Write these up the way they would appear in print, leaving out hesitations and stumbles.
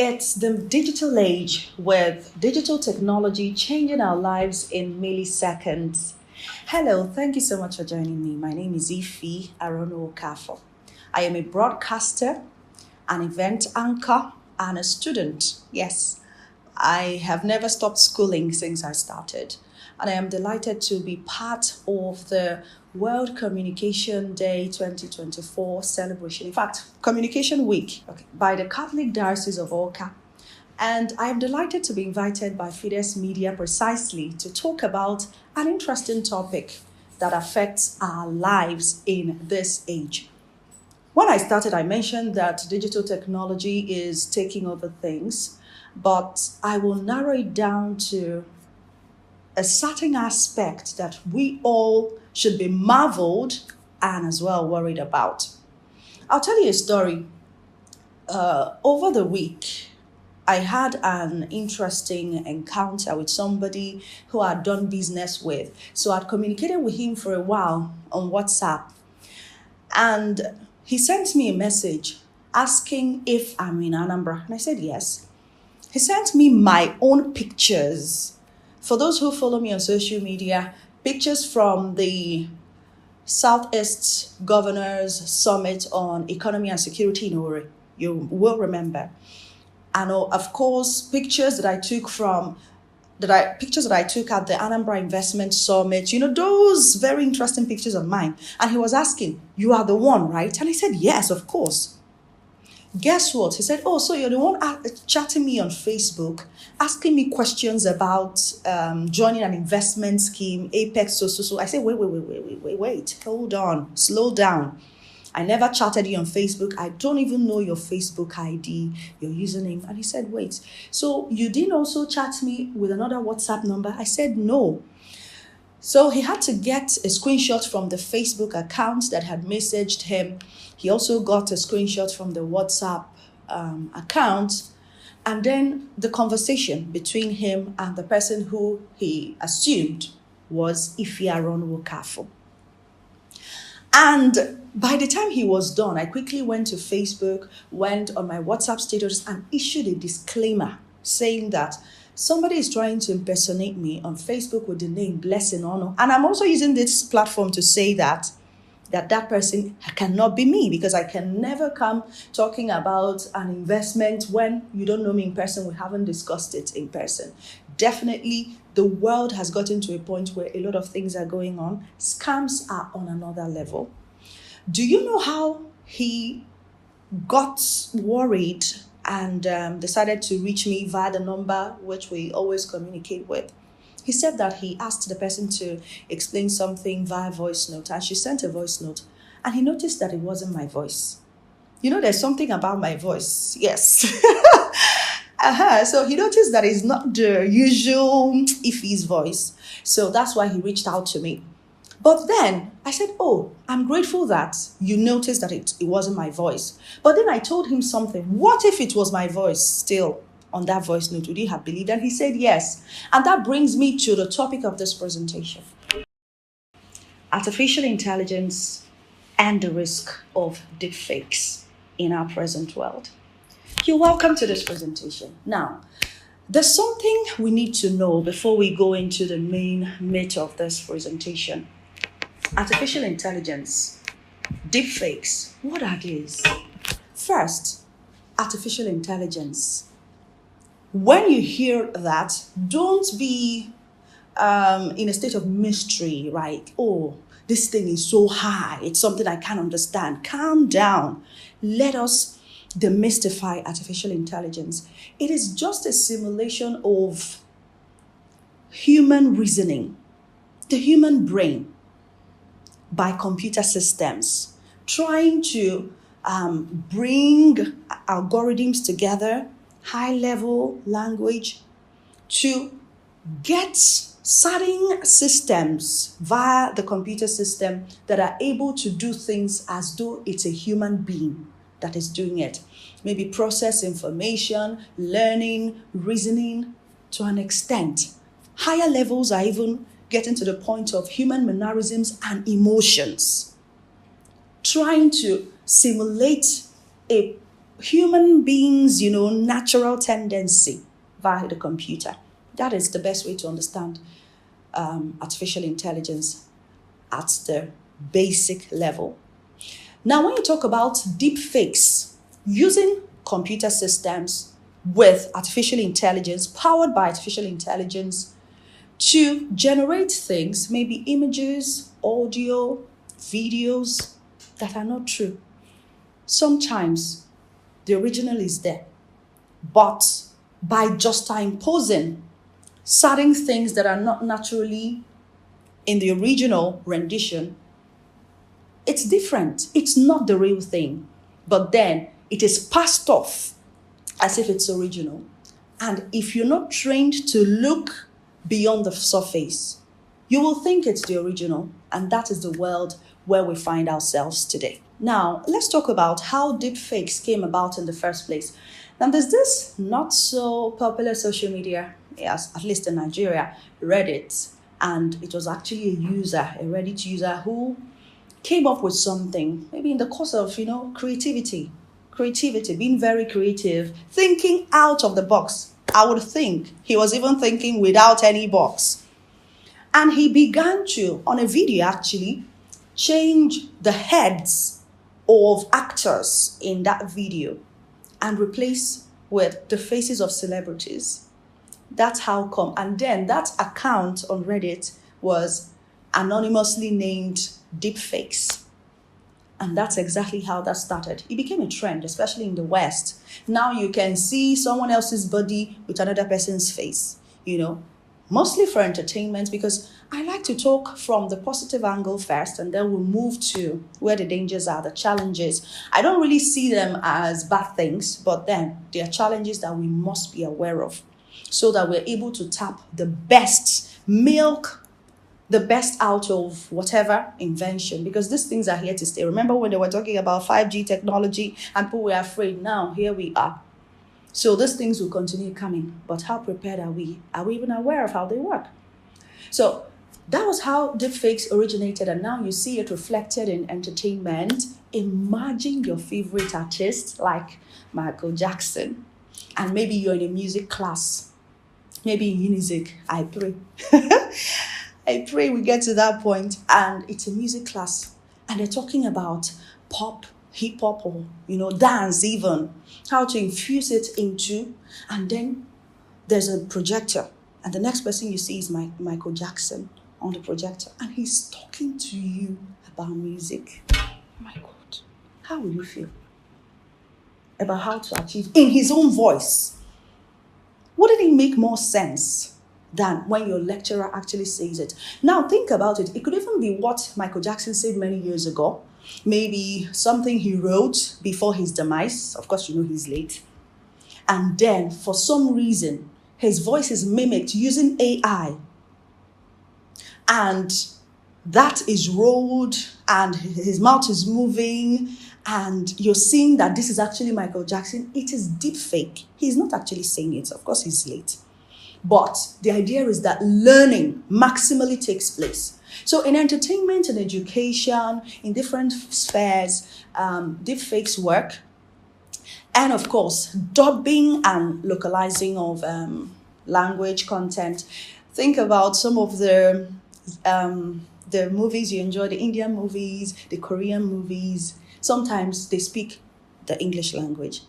It's the digital age with digital technology changing our lives in milliseconds. Hello, thank you so much for joining me. My name is Aronu Okafor. I am a broadcaster, an event anchor, and a student. Yes, I have never stopped schooling since I started. And I am delighted to be part of the World Communication Day 2024 celebration. In fact, Communication Week, by the Catholic Diocese of Oka. And I am delighted to be invited by Fides Media precisely to talk about an interesting topic that affects our lives in this age. When I started, I mentioned that digital technology is taking over things, but I will narrow it down to a certain aspect that we all should be marveled and as well worried about. I'll tell you a story. Over the week, I had an interesting encounter with somebody who I'd done business with. So I'd communicated with him for a while on WhatsApp. And he sent me a message asking if I'm in Anambra. And I said yes. He sent me my own pictures. For those who follow me on social media, pictures from the Southeast Governors Summit on Economy and Security in Ori. You will remember. And of course, pictures that I took at the Anambra Investment Summit, those very interesting pictures of mine. And he was asking, "You are the one, right?" And I said, "Yes, of course." Guess what? He said, "Oh, so you're the one chatting me on Facebook, asking me questions about joining an investment scheme, Apex, so." I said, wait, hold on, slow down. I never chatted you on Facebook. I don't even know your Facebook ID, your username. And he said, "Wait, so you didn't also chat me with another WhatsApp number?" I said, "No." So he had to get a screenshot from the Facebook account that had messaged him. He also got a screenshot from the WhatsApp account. And then the conversation between him and the person who he assumed was Aronu Okafor. And by the time he was done, I quickly went to Facebook, went on my WhatsApp status and issued a disclaimer saying that somebody is trying to impersonate me on Facebook with the name Blessing Ono. And I'm also using this platform to say that person cannot be me, because I can never come talking about an investment when you don't know me in person. We haven't discussed it in person. Definitely, the world has gotten to a point where a lot of things are going on. Scams are on another level. Do you know how he got worried and decided to reach me via the number which we always communicate with? He said that he asked the person to explain something via voice note, and she sent a voice note, and he noticed that it wasn't my voice. There's something about my voice. Yes. So he noticed that it's not the usual Ife's voice. So that's why he reached out to me. But then I said, "Oh, I'm grateful that you noticed that it wasn't my voice." But then I told him something. What if it was my voice still on that voice note? Would he have believed? And he said yes. And that brings me to the topic of this presentation: artificial intelligence and the risk of deepfakes in our present world. You're welcome to this presentation. Now, there's something we need to know before we go into the main meat of this presentation. Artificial intelligence, deepfakes, what are these? First, artificial intelligence. When you hear that, don't be in a state of mystery, right? "Oh, this thing is so high. It's something I can't understand." Calm down. Let us demystify artificial intelligence. It is just a simulation of human reasoning, the human brain, by computer systems, trying to bring algorithms together, high-level language, to get certain systems via the computer system that are able to do things as though it's a human being that is doing it. Maybe process information, learning, reasoning to an extent. Higher levels are even getting to the point of human mannerisms and emotions, trying to simulate a human beings, natural tendency via the computer. That is the best way to understand artificial intelligence at the basic level. Now, when you talk about deepfakes, using computer systems with artificial intelligence, powered by artificial intelligence, to generate things, maybe images, audio, videos that are not true. Sometimes the original is there, but by just imposing certain things that are not naturally in the original rendition, it's different. It's not the real thing, but then it is passed off as if it's original. And if you're not trained to look beyond the surface, you will think it's the original, and that is the world where we find ourselves today. Now, let's talk about how deepfakes came about in the first place. Now, there's this not so popular social media, yes, at least in Nigeria, Reddit, and it was actually a Reddit user who came up with something, maybe in the course of, creativity, being very creative, thinking out of the box. I would think he was even thinking without any box. And he began to, on a video actually, change the heads of actors in that video and replace with the faces of celebrities. That's how come. And then that account on Reddit was anonymously named Deepfakes. And that's exactly how that started. It became a trend, especially in the West. Now you can see someone else's body with another person's face, mostly for entertainment, because I like to talk from the positive angle first, and then we'll move to where the dangers are, the challenges. I don't really see them as bad things, but then they are challenges that we must be aware of so that we're able to tap the best, milk the best out of whatever invention, because these things are here to stay. Remember when they were talking about 5G technology and people were afraid? Now, here we are. So these things will continue coming, but how prepared are we? Are we even aware of how they work? So that was how deepfakes originated, and now you see it reflected in entertainment. Imagine your favorite artist like Michael Jackson, and maybe you're in a music class, maybe in music, I pray. I pray we get to that point, and it's a music class, and they're talking about pop, hip hop, or dance even, how to infuse it into, and then there's a projector, and the next person you see is Michael Jackson on the projector, and he's talking to you about music. My God, how will you feel about how to achieve in his own voice? Wouldn't it make more sense than when your lecturer actually says it? Now think about it. It could even be what Michael Jackson said many years ago. Maybe something he wrote before his demise. Of course, he's late. And then for some reason, his voice is mimicked using AI. And that is rolled and his mouth is moving. And you're seeing that this is actually Michael Jackson. It is deep fake. He's not actually saying it. Of course, he's late. But the idea is that learning maximally takes place. So in entertainment and education, in different spheres, deepfakes work. And of course, dubbing and localizing of language content. Think about some of the movies you enjoy, the Indian movies, the Korean movies. Sometimes they speak the English language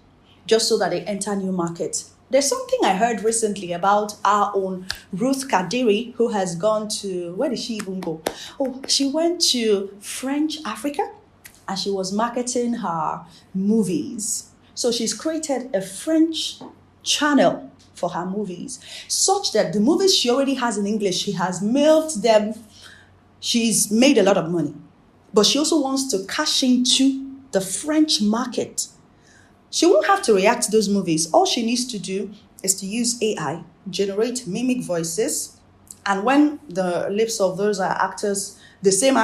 just so that they enter new markets. There's something I heard recently about our own Ruth Kadiri, who has gone to, where did she even go? Oh, she went to French Africa, and she was marketing her movies. So she's created a French channel for her movies, such that the movies she already has in English, she has milked them. She's made a lot of money, but she also wants to cash into the French market. She won't have to react to those movies. All she needs to do is to use AI, generate mimic voices, and when the lips of those are actors, the same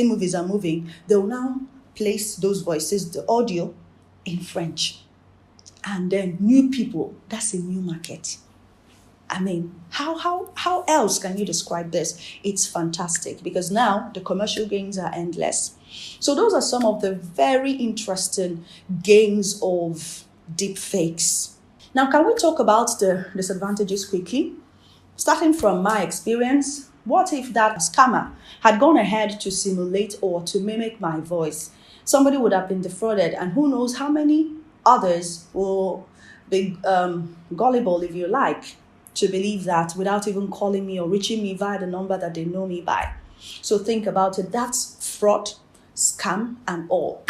movies are moving, they'll now place those voices, the audio, in French. And then new people, that's a new market. I mean, how else can you describe this? It's fantastic because now the commercial gains are endless. So those are some of the very interesting gains of deepfakes. Now, can we talk about the disadvantages quickly? Starting from my experience, what if that scammer had gone ahead to simulate or to mimic my voice? Somebody would have been defrauded, and who knows how many others will be gullible, if you like, to believe that without even calling me or reaching me via the number that they know me by. So think about it. That's fraud, scam, and all.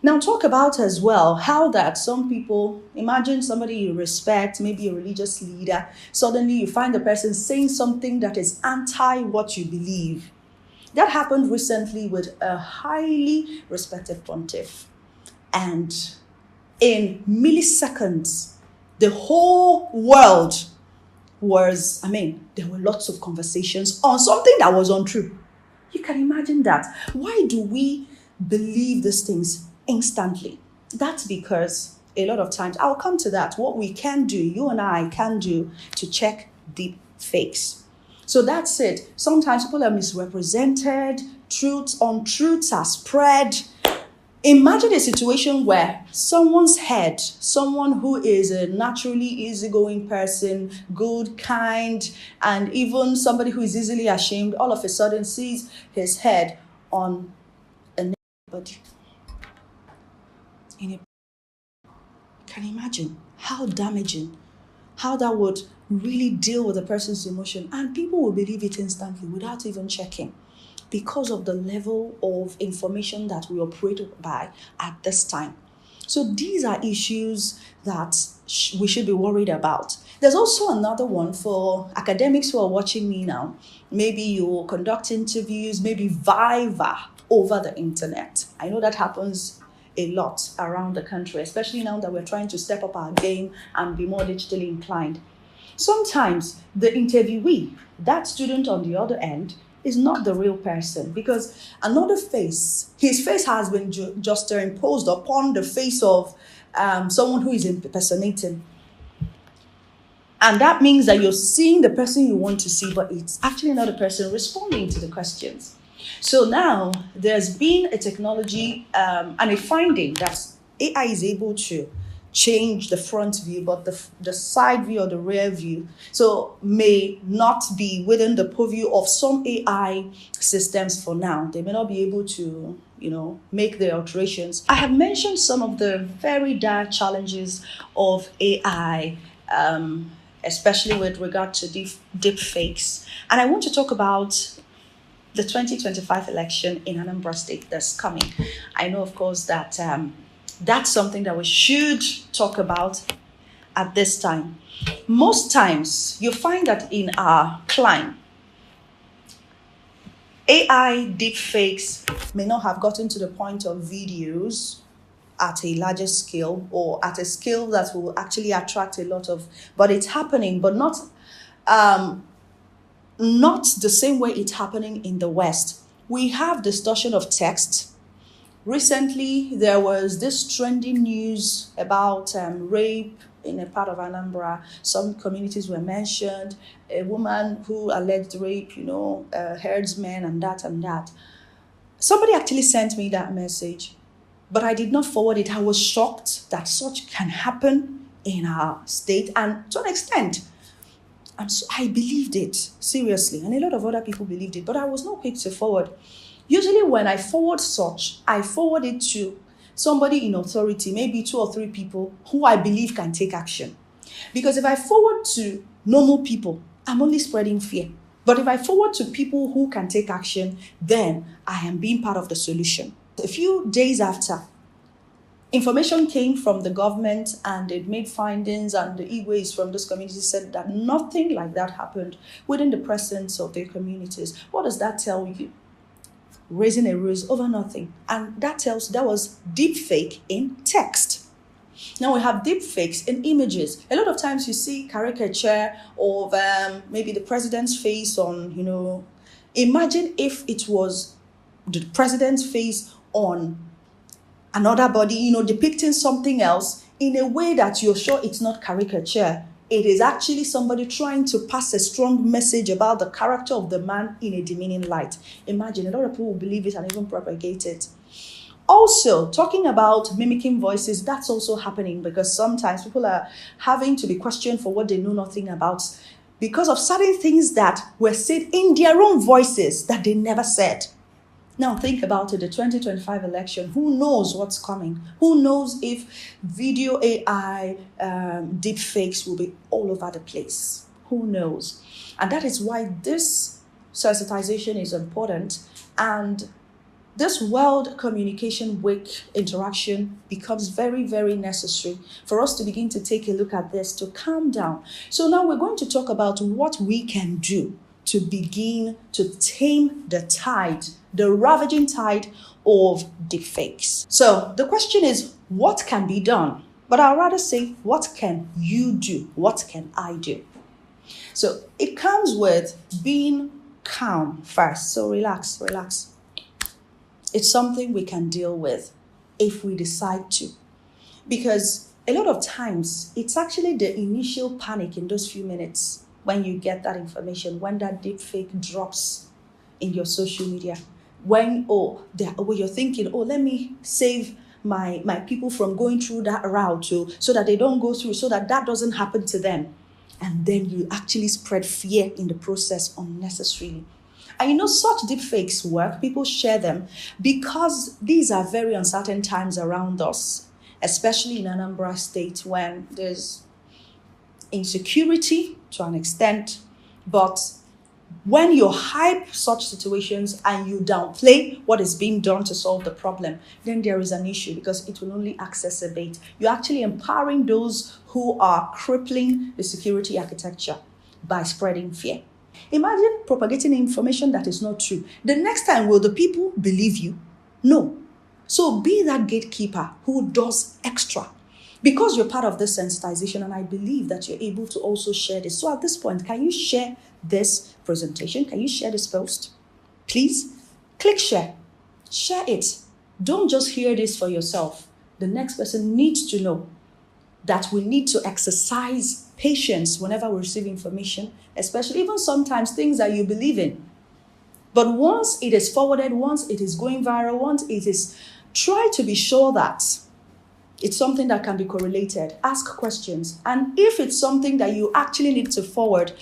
Now talk about as well how that some people, imagine somebody you respect, maybe a religious leader, suddenly you find the person saying something that is anti what you believe. That happened recently with a highly respected pontiff. And in milliseconds, the whole world there were lots of conversations on something that was untrue. You can imagine that. Why do we believe these things instantly? That's because a lot of times, I'll come to that, what we can do, you and I can do to check deep fakes. So that's it. Sometimes people are misrepresented, untruths are spread. Imagine a situation where someone's head, someone who is a naturally easygoing person, good, kind, and even somebody who is easily ashamed, all of a sudden sees his head on a naked body. Can you imagine how damaging, how that would really deal with a person's emotion? And people will believe it instantly without even checking, because of the level of information that we operate by at this time. So these are issues that we should be worried about. There's also another one for academics who are watching me now. Maybe you will conduct interviews, maybe Viva over the internet. I know that happens a lot around the country, especially now that we're trying to step up our game and be more digitally inclined. Sometimes the interviewee, that student on the other end, is not the real person, because another face, his face has been just imposed upon the face of someone who is impersonating. And that means that you're seeing the person you want to see, but it's actually not a person responding to the questions. So now there's been a technology and a finding that AI is able to change the front view, but the side view or the rear view may not be within the purview of some AI systems for now. They may not be able to, make the alterations. I have mentioned some of the very dire challenges of AI, especially with regard to deep fakes. And I want to talk about the 2025 election in Anambra State that's coming. I know, of course, that that's something that we should talk about at this time. Most times, you find that in our climb, AI deepfakes may not have gotten to the point of videos at a larger scale or at a scale that will actually attract a lot of, but it's happening, but not the same way it's happening in the West. We have distortion of text. Recently, there was this trending news about rape in a part of Anambra. Some communities were mentioned. A woman who alleged rape, herdsmen and that and that. Somebody actually sent me that message, but I did not forward it. I was shocked that such can happen in our state, and to an extent, I believed it, seriously, and a lot of other people believed it, but I was not quick to forward. Usually when I forward such, I forward it to somebody in authority, maybe 2 or 3 people who I believe can take action. Because if I forward to normal people, I'm only spreading fear. But if I forward to people who can take action, then I am being part of the solution. A few days after, information came from the government and it made findings, and the Igwes from those communities said that nothing like that happened within the presence of their communities. What does that tell you? Raising a ruse over nothing. And that was deep fake in text. Now we have deep fakes in images. A lot of times you see caricature of maybe the president's face on, imagine if it was the president's face on another body, depicting something else in a way that you're sure it's not caricature. It is actually somebody trying to pass a strong message about the character of the man in a demeaning light. Imagine, a lot of people will believe it and even propagate it. Also, talking about mimicking voices, that's also happening because sometimes people are having to be questioned for what they know nothing about because of certain things that were said in their own voices that they never said. Now think about it, the 2025 election, who knows what's coming? Who knows if video AI, deepfakes will be all over the place? Who knows? And that is why this sensitization is important, and this World Communication Week interaction becomes very, very necessary for us to begin to take a look at this, to calm down. So now we're going to talk about what we can do to begin to tame the tide, the ravaging tide of deepfakes. So the question is, what can be done? But I'd rather say, what can you do? What can I do? So it comes with being calm first. So relax. It's something we can deal with if we decide to. Because a lot of times, it's actually the initial panic in those few minutes when you get that information, when that deepfake drops in your social media, when you're thinking, let me save my people from going through that route so that they don't go through, so that doesn't happen to them. And then you actually spread fear in the process unnecessarily. And such deepfakes work, people share them because these are very uncertain times around us, especially in Anambra State when there's insecurity to an extent. But when you hype such situations and you downplay what is being done to solve the problem, then there is an issue because it will only exacerbate. You're actually empowering those who are crippling the security architecture by spreading fear. Imagine propagating information that is not true. The next time, will the people believe you? No. So be that gatekeeper who does extra. Because you're part of this sensitization, and I believe that you're able to also share this. So at this point, can you share this presentation? Can you share this post? Please click share. Share it. Don't just hear this for yourself. The next person needs to know that we need to exercise patience whenever we receive information, especially even sometimes things that you believe in. But once it is forwarded, once it is going viral, once it is, try to be sure that it's something that can be correlated. Ask questions. And if it's something that you actually need to forward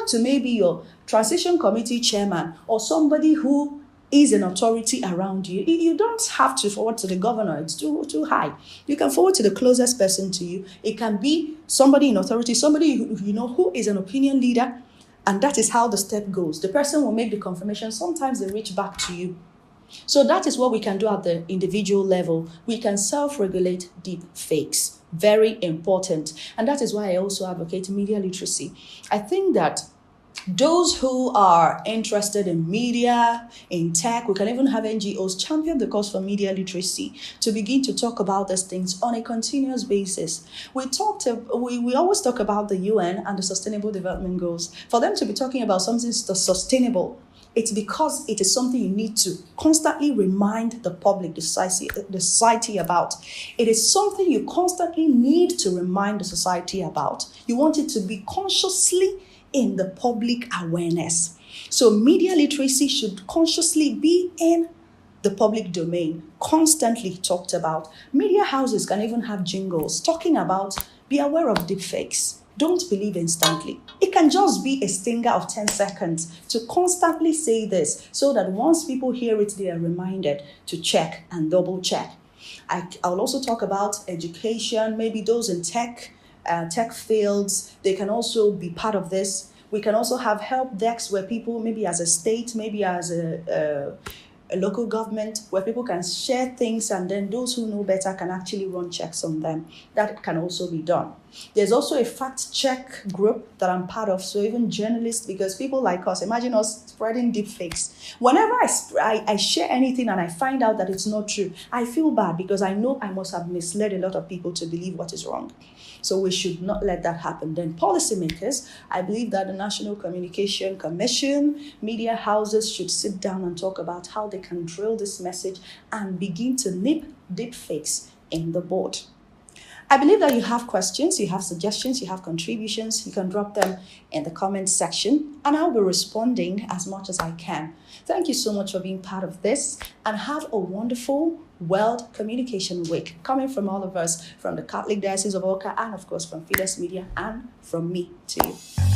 to maybe your transition committee chairman or somebody who is an authority around you. You don't have to forward to the governor. It's too high. You can forward to the closest person to you. It can be somebody in authority, somebody who is an opinion leader. And that is how the step goes. The person will make the confirmation. Sometimes they reach back to you. So that is what we can do at the individual level. We can self-regulate deep fakes. Very important. And that is why I also advocate media literacy. I think that those who are interested in media, in tech, we can even have NGOs champion the cause for media literacy to begin to talk about these things on a continuous basis. We always talk about the UN and the Sustainable Development Goals. For them to be talking about something that's sustainable, it's because it is something you need to constantly remind the public, the society about. It is something you constantly need to remind the society about. You want it to be consciously in the public awareness. So media literacy should consciously be in the public domain, constantly talked about. Media houses can even have jingles talking about, be aware of deepfakes. Don't believe instantly. It can just be a stinger of 10 seconds to constantly say this so that once people hear it, they are reminded to check and double check. I'll also talk about education, maybe those in tech fields, they can also be part of this. We can also have help desks where people, maybe as a state, maybe as a local government, where people can share things and then those who know better can actually run checks on them. That can also be done. There's also a fact check group that I'm part of, so even journalists, because people like us, imagine us spreading deepfakes. Whenever I share anything and I find out that it's not true, I feel bad because I know I must have misled a lot of people to believe what is wrong. So we should not let that happen. Then policymakers, I believe that the National Communication Commission, media houses should sit down and talk about how they can drill this message and begin to nip deepfakes in the bud. I believe that you have questions, you have suggestions, you have contributions. You can drop them in the comments section and I'll be responding as much as I can. Thank you so much for being part of this and have a wonderful World Communication Week coming from all of us, from the Catholic Diocese of Oka and of course from Fides Media and from me to you.